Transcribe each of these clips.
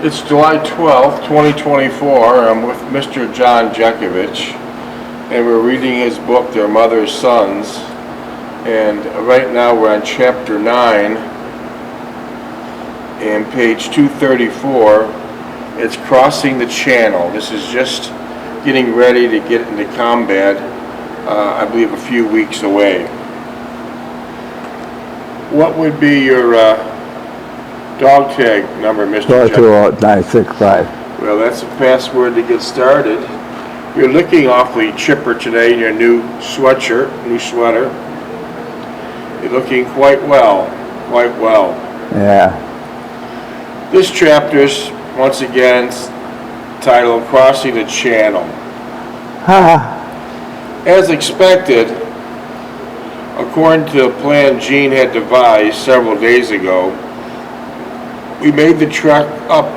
It's July 12th, 2024. I'm with Mr. John Jeckovich, and we're reading his book, Their Mother's Sons. And right now we're on chapter 9, and page 234. It's Crossing the Channel. This is just getting ready to get into combat, I believe a few weeks away. What would be your dog tag number, Mr. 428-965. Well, that's a password to get started. You're looking awfully chipper today in your new sweater. You're looking quite well. Yeah. This chapter's, once again, titled Crossing the Channel. As expected, according to the plan Jean had devised several days ago, we made the trek uphill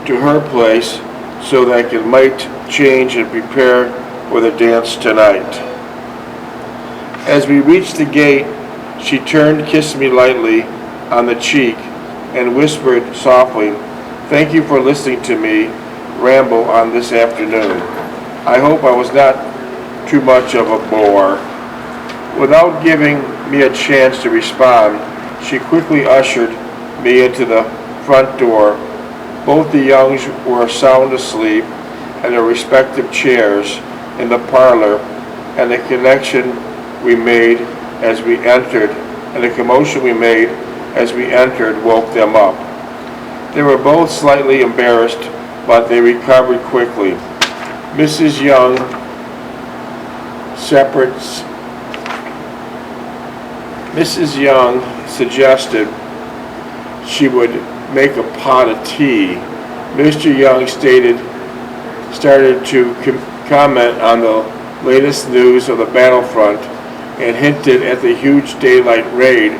to her place so that I could might change and prepare for the dance tonight. As we reached the gate, she turned, kissed me lightly on the cheek, and whispered softly, "Thank you for listening to me ramble on this afternoon. I hope I was not too much of a bore." Without giving me a chance to respond, she quickly ushered me into the front door. Both the Youngs were sound asleep in their respective chairs in the parlor, and the commotion we made as we entered woke them up. They were both slightly embarrassed, but they recovered quickly. Mrs. Young suggested she would make a pot of tea. Mr. Young started to comment on the latest news of the battlefront and hinted at the huge daylight raid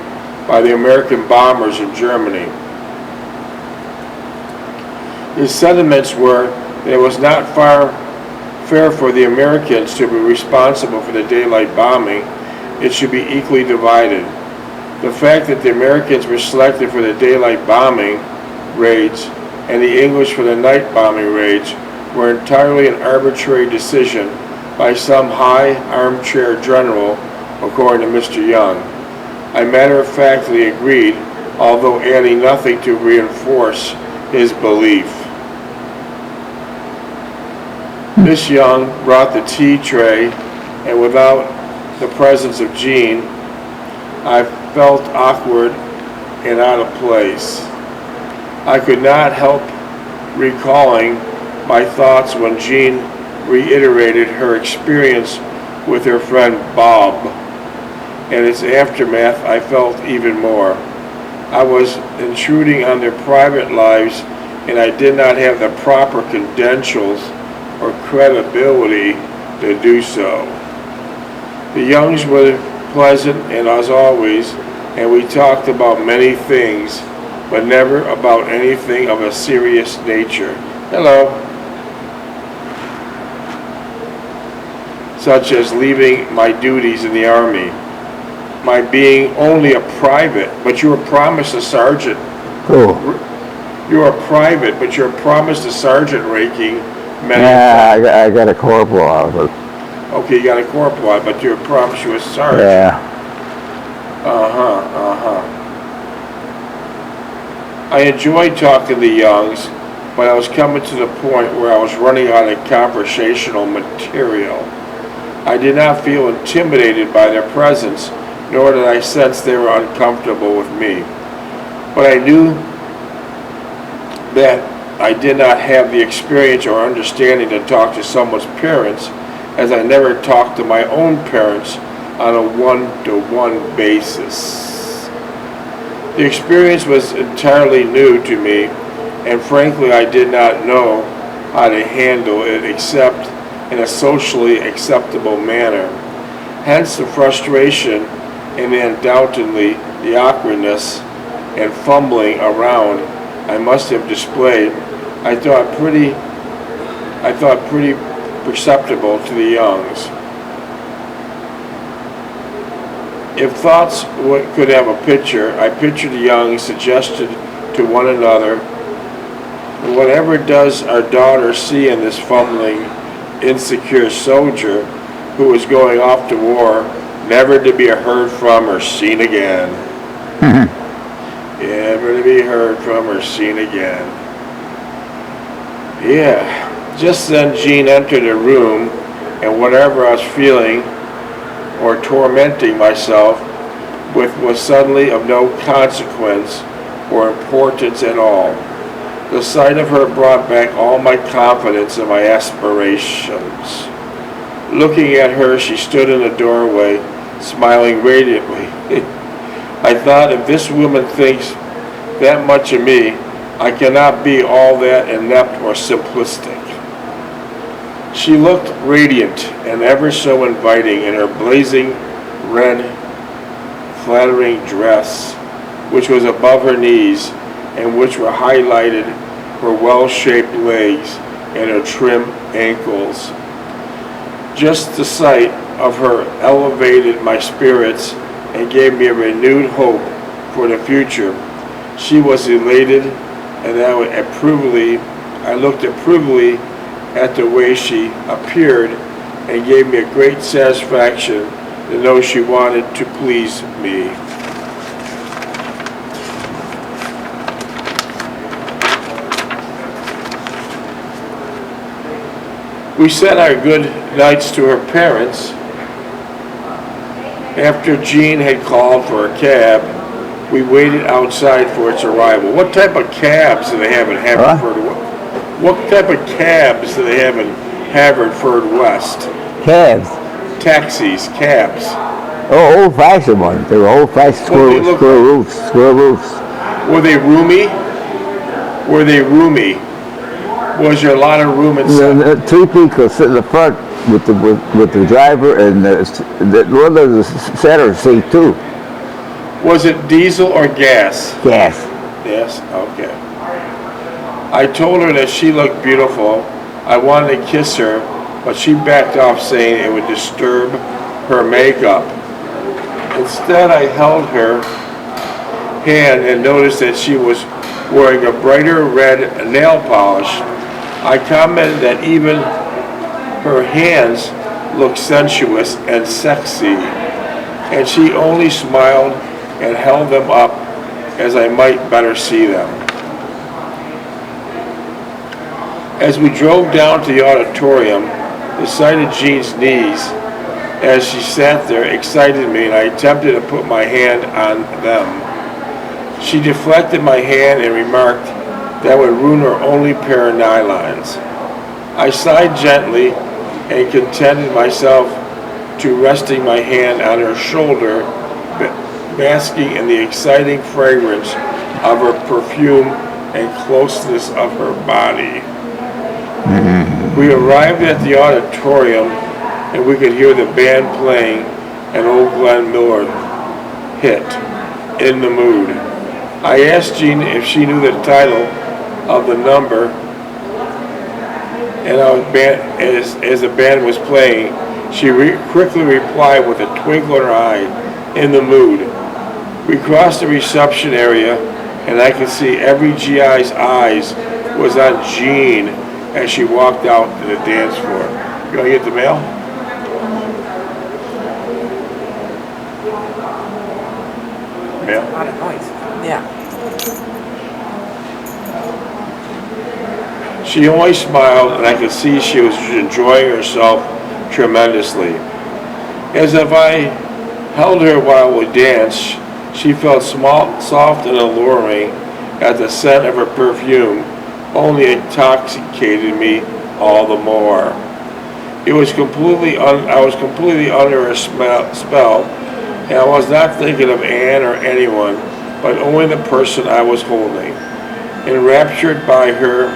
by the American bombers in Germany. His sentiments were that it was not fair for the Americans to be responsible for the daylight bombing. It should be equally divided. The fact that the Americans were selected for the daylight bombing raids and the English for the night bombing raids were entirely an arbitrary decision by some high armchair general, according to Mr. Young. I matter-of-factly agreed, although adding nothing to reinforce his belief. Miss Young brought the tea tray, and without the presence of Jean, I felt awkward and out of place. I could not help recalling my thoughts when Jean reiterated her experience with her friend Bob. In its aftermath, I felt even more. I was intruding on their private lives, and I did not have the proper credentials or credibility to do so. The Youngs were pleasant, and as always, and we talked about many things, but never about anything of a serious nature. Hello. Such as leaving my duties in the Army, my being only a private, but you were promised a sergeant. Cool. You're a private, but you're promised a sergeant ranking. Yeah, I got a corporal out of it. Okay, you got a corporal, but you're promised you a sergeant. Yeah. I enjoyed talking to the Youngs, but I was coming to the point where I was running out of conversational material. I did not feel intimidated by their presence, nor did I sense they were uncomfortable with me. But I knew that I did not have the experience or understanding to talk to someone's parents, as I never talked to my own parents on a one-to-one basis. The experience was entirely new to me, and frankly I did not know how to handle it except in a socially acceptable manner. Hence the frustration and undoubtedly the awkwardness and fumbling around I must have displayed. I thought pretty perceptible to the Youngs. If thoughts could have a picture, I pictured the young suggested to one another, whatever does our daughter see in this fumbling, insecure soldier who is going off to war, never to be heard from or seen again. Never to be heard from or seen again. Yeah, just then Jean entered the room, and whatever I was feeling or tormenting myself with was suddenly of no consequence or importance at all. The sight of her brought back all my confidence and my aspirations. Looking at her, she stood in the doorway, smiling radiantly. I thought, if this woman thinks that much of me, I cannot be all that inept or simplistic. She looked radiant and ever so inviting in her blazing red, flattering dress, which was above her knees and which were highlighted her well-shaped legs and her trim ankles. Just the sight of her elevated my spirits and gave me a renewed hope for the future. She was elated, and I looked approvingly at the way she appeared, and gave me a great satisfaction to know she wanted to please me. We said our good nights to her parents. After Jean had called for a cab, we waited outside for its arrival. What type of cabs do they have in Haverford? What type of cabs do they have in Haverford West? Cabs. Taxis, cabs. Oh, old-fashioned ones. They were old-fashioned square roofs. Were they roomy? Was there a lot of room inside? The three people sit in the front with the driver, and one of the center seat too. Was it diesel or gas? Gas. Yes, okay. I told her that she looked beautiful. I wanted to kiss her, but she backed off, saying it would disturb her makeup. Instead, I held her hand and noticed that she was wearing a brighter red nail polish. I commented that even her hands looked sensuous and sexy, and she only smiled and held them up as I might better see them. As we drove down to the auditorium, the sight of Jean's knees as she sat there excited me, and I attempted to put my hand on them. She deflected my hand and remarked that would ruin her only pair of nylons. I sighed gently and contented myself to resting my hand on her shoulder, basking in the exciting fragrance of her perfume and closeness of her body. We arrived at the auditorium, and we could hear the band playing an old Glenn Miller hit, In the Mood. I asked Jean if she knew the title of the number, and as the band was playing, she quickly replied with a twinkle in her eye, In the Mood. We crossed the reception area, and I could see every GI's eyes was on Jean as she walked out to the dance floor. You want to get the mail? Mail? A lot of noise. Yeah. She only smiled, and I could see she was enjoying herself tremendously. As if I held her while we danced, she felt soft and alluring at the scent of her perfume, only intoxicated me all the more. I was completely under her spell, and I was not thinking of Anne or anyone, but only the person I was holding, enraptured by her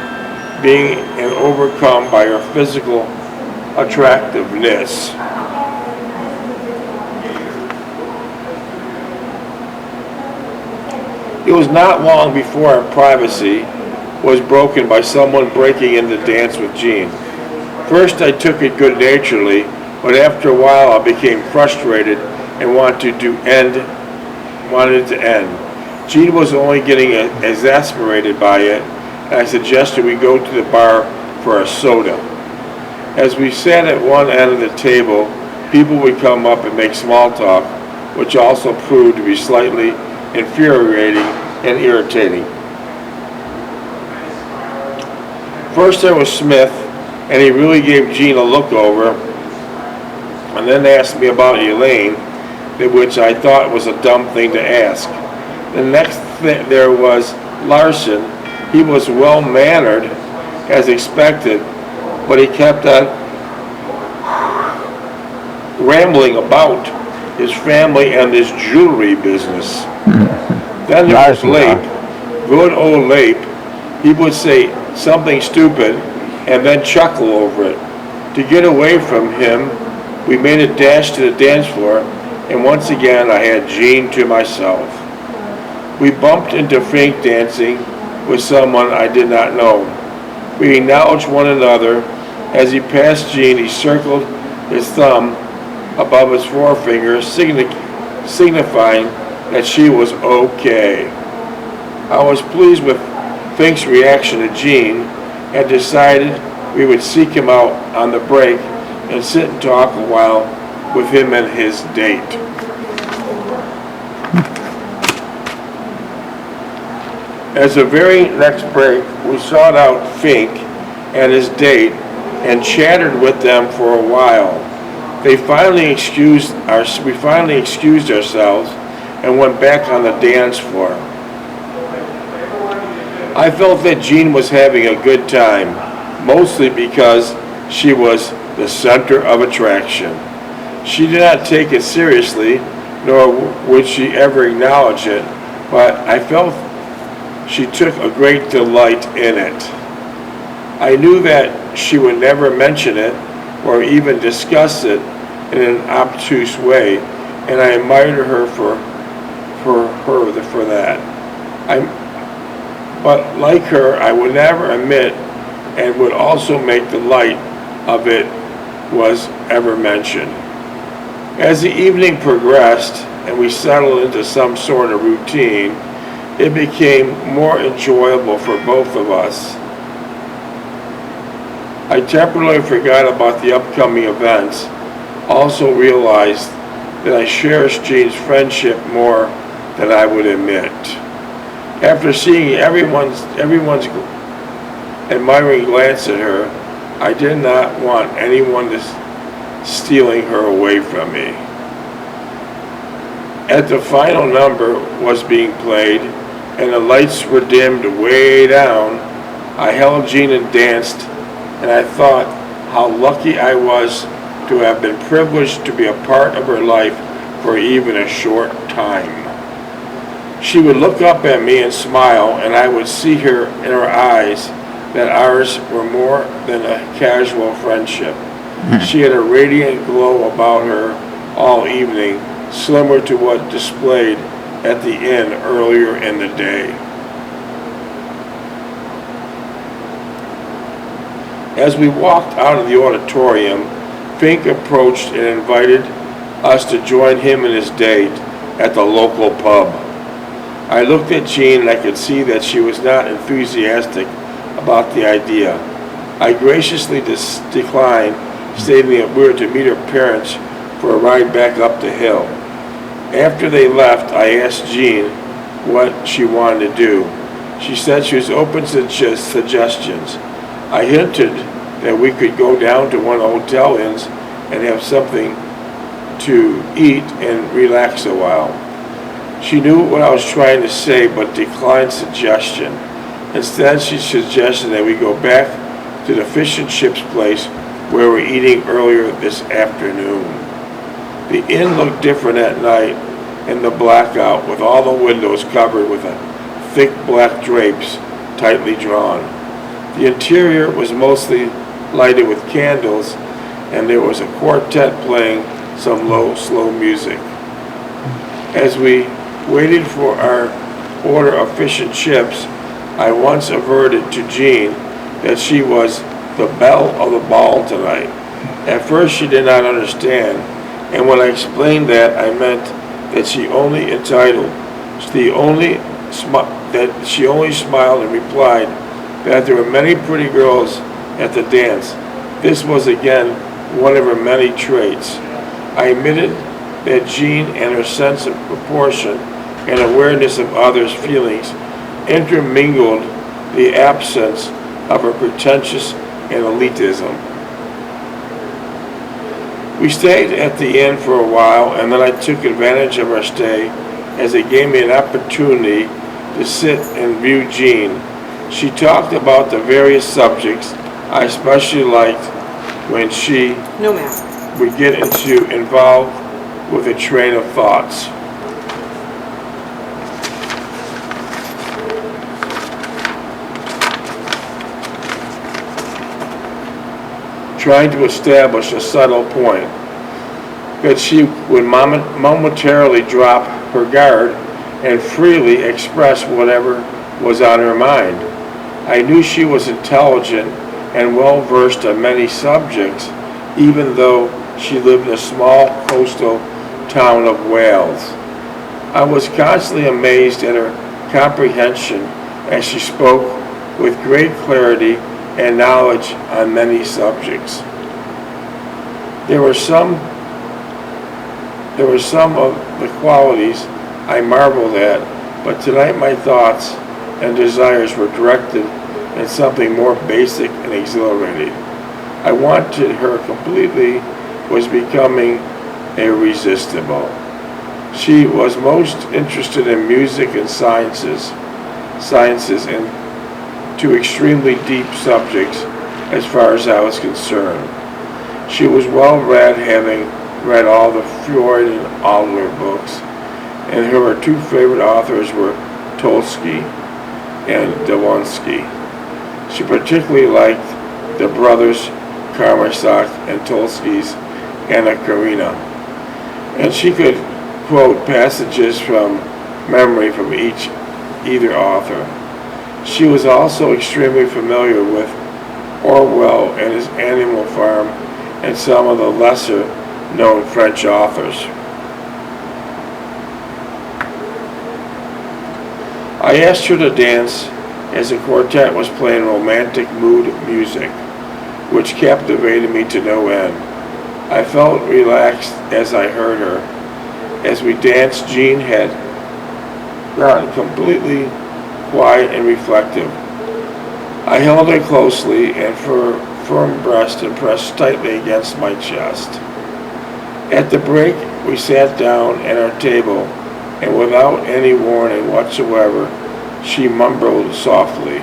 being and overcome by her physical attractiveness. It was not long before our privacy was broken by someone breaking in to dance with Jean. First I took it good-naturedly, but after a while I became frustrated and wanted it to end. Gene was only getting exasperated by it, and I suggested we go to the bar for a soda. As we sat at one end of the table, people would come up and make small talk, which also proved to be slightly infuriating and irritating. First there was Smith, and he really gave Gene a look over, and then asked me about Elaine, which I thought was a dumb thing to ask. The next thing there was Larson. He was well-mannered, as expected, but he kept on rambling about his family and his jewelry business. Then there was Lape, good old Lape. He would say something stupid and then chuckle over it. To get away from him, we made a dash to the dance floor, and once again I had Gene to myself. We bumped into Fink dancing with someone I did not know. We acknowledged one another. As he passed Gene, he circled his thumb above his forefinger, signifying that she was okay. I was pleased with Fink's reaction to Gene and decided we would seek him out on the break and sit and talk a while with him and his date. As the very next break, we sought out Fink and his date and chatted with them for a while. We finally excused ourselves and went back on the dance floor. I felt that Gene was having a good time, mostly because she was the center of attraction. She did not take it seriously, nor would she ever acknowledge it, but I felt she took a great delight in it. I knew that she would never mention it or even discuss it in an obtuse way, and I admired her for that. But like her, I would never admit and would also make the light of it was ever mentioned. As the evening progressed and we settled into some sort of routine, it became more enjoyable for both of us. I temporarily forgot about the upcoming events, also realized that I cherished Gene's friendship more than I would admit. After seeing everyone's admiring glance at her, I did not want anyone stealing her away from me. As the final number was being played and the lights were dimmed way down, I held Gene and danced, and I thought how lucky I was to have been privileged to be a part of her life for even a short time. She would look up at me and smile, and I would see her in her eyes that ours were more than a casual friendship. She had a radiant glow about her all evening, similar to what displayed at the inn earlier in the day. As we walked out of the auditorium, Fink approached and invited us to join him and his date at the local pub. I looked at Jean and I could see that she was not enthusiastic about the idea. I graciously declined, stating that we were to meet her parents for a ride back up the hill. After they left, I asked Jean what she wanted to do. She said she was open to suggestions. I hinted that we could go down to one of the hotel inns and have something to eat and relax a while. She knew what I was trying to say but declined suggestion. Instead, she suggested that we go back to the fish and chips place where we were eating earlier this afternoon. The inn looked different at night in the blackout, with all the windows covered with thick black drapes tightly drawn. The interior was mostly lighted with candles, and there was a quartet playing some low, slow music. As we waited for our order of fish and chips, I once averted to Jean that she was the belle of the ball tonight. At first she did not understand, And when I explained that, I meant that she only smiled and replied that there were many pretty girls at the dance. This was again one of her many traits. I admitted that Jean and her sense of proportion and awareness of others' feelings intermingled the absence of her pretentious and elitism. We stayed at the inn for a while, and then I took advantage of our stay as it gave me an opportunity to sit and view Jean. She talked about the various subjects. I especially liked when she No, ma'am. would get involved with a train of thoughts. Trying to establish a subtle point, that she would momentarily drop her guard and freely express whatever was on her mind. I knew she was intelligent and well versed on many subjects, even though she lived in a small coastal town of Wales. I was constantly amazed at her comprehension as she spoke with great clarity and knowledge on many subjects. There were some of the qualities I marveled at, but tonight my thoughts and desires were directed at something more basic and exhilarating. I wanted her completely, was becoming irresistible. She was most interested in music and sciences and to extremely deep subjects as far as I was concerned. She was well read, having read all the Freud and Adler books, and her two favorite authors were Tolstoy and Dostoevsky. She particularly liked the brothers Karamazov and Tolstoy's Anna Karenina, and she could quote passages from memory from either author. She was also extremely familiar with Orwell and his Animal Farm and some of the lesser-known French authors. I asked her to dance as the quartet was playing romantic mood music, which captivated me to no end. I felt relaxed as I heard her. As we danced, Jean had gotten completely quiet and reflective. I held her closely and her firm breast and pressed tightly against my chest. At the break, we sat down at our table, and without any warning whatsoever, she mumbled softly.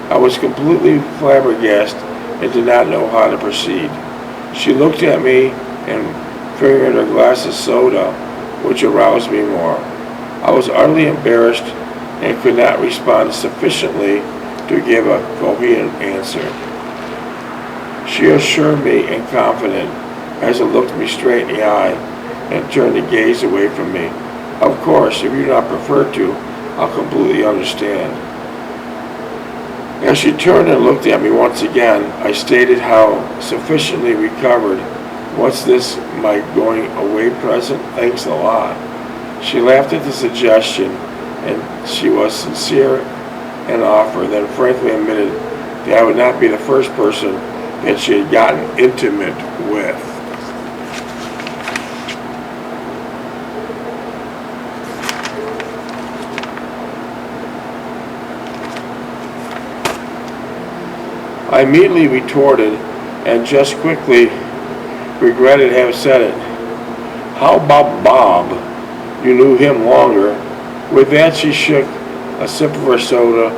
I was completely flabbergasted and did not know how to proceed. She looked at me and fingered her glass of soda, which aroused me more. I was utterly embarrassed and could not respond sufficiently to give a coherent answer. She assured me and confident as it looked me straight in the eye and turned to gaze away from me. Of course, if you do not prefer to, I'll completely understand. As she turned and looked at me once again, I stated how sufficiently recovered. What's this, my going away present? Thanks a lot. She laughed at the suggestion, and she was sincere in offer, then frankly admitted that I would not be the first person that she had gotten intimate with. I immediately retorted and just quickly regretted having said it. How about Bob? You knew him longer. With that, she shook a sip of her soda,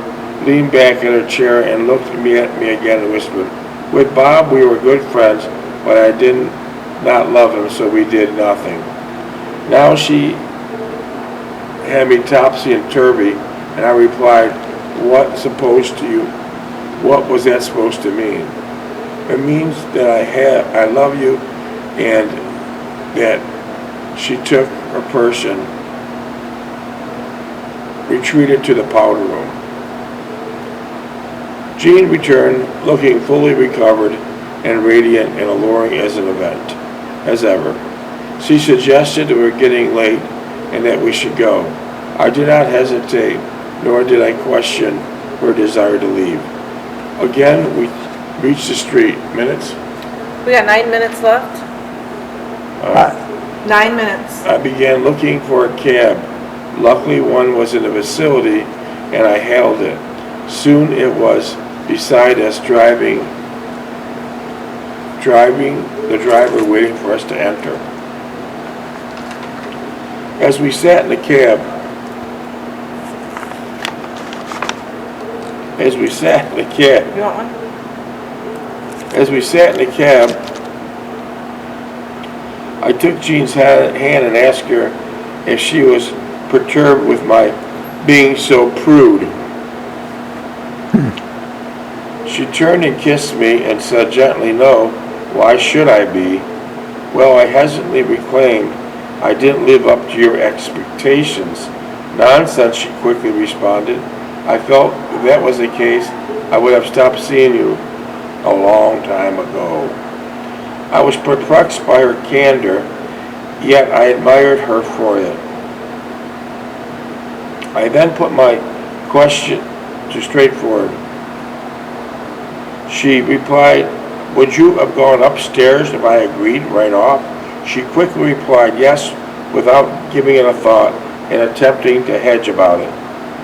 leaned back in her chair, and looked at me again and whispered, with Bob, we were good friends, but I did not love him, so we did nothing. Now she had me topsy and turvy, and I replied, what was that supposed to mean? It means that I love you, and that she took her purse and retreated to the powder room. Jean returned, looking fully recovered and radiant and alluring as an event. as ever. She suggested that we were getting late and that we should go. I did not hesitate, nor did I question her desire to leave. Again, we reached the street. Minutes? We got 9 minutes left. 9 minutes. I began looking for a cab. Luckily, one was in the vicinity, and I hailed it. Soon it was beside us, driving the driver waiting for us to enter. As we sat in the cab, You want one? As we sat in the cab, I took Jean's hand and asked her if she was perturbed with my being so prude. She turned and kissed me and said gently, "No, why should I be?" Well, I hesitantly reclaimed, "I didn't live up to your expectations." "Nonsense," she quickly responded. "I felt if that was the case, I would have stopped seeing you a long time ago." I was perplexed by her candor, yet I admired her for it. I then put my question to straightforward. She replied, "Would you have gone upstairs if I agreed right off?" She quickly replied yes, without giving it a thought and attempting to hedge about it.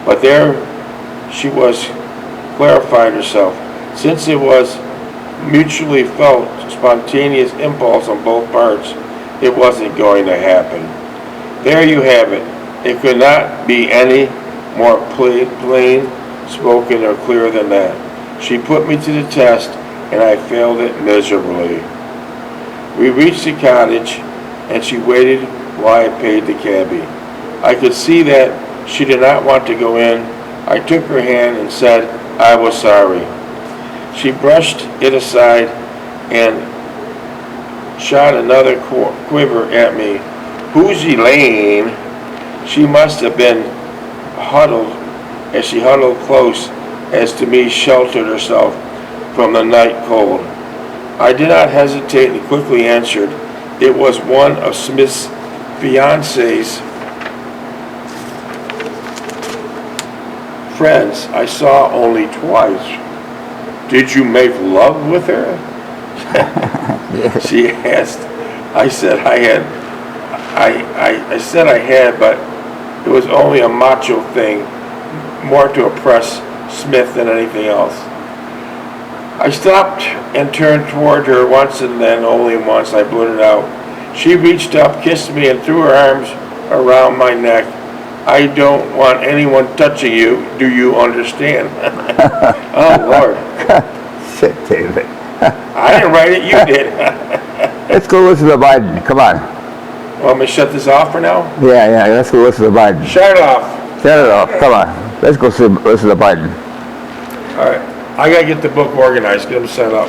But there she was clarifying herself. Since it was mutually felt spontaneous impulse on both parts, it wasn't going to happen. There you have it. It could not be any more plain spoken or clear than that. She put me to the test, and I failed it miserably. We reached the cottage, and she waited while I paid the cabbie. I could see that she did not want to go in. I took her hand and said I was sorry. She brushed it aside and shot another quiver at me. "Who's Elaine?" She must have been huddled, as she huddled close as to me, sheltered herself from the night cold. I did not hesitate and quickly answered. It was one of Smith's fiancée's friends I saw only twice. "Did you make love with her?" She asked. I said I had. I said I had, but it was only a macho thing, more to impress Smith than anything else. I stopped and turned toward her once, and then only once I blurted out. She reached up, kissed me, and threw her arms around my neck. "I don't want anyone touching you. Do you understand?" Oh, Lord. Shit, David. I didn't write it, you did. Let's go listen to Biden. Come on. Want me to shut this off for now? Yeah, let's go listen to Biden. Shut it off. Shut it off. Come on. Let's go listen to Biden. All right. I got to get the book organized, get them set up.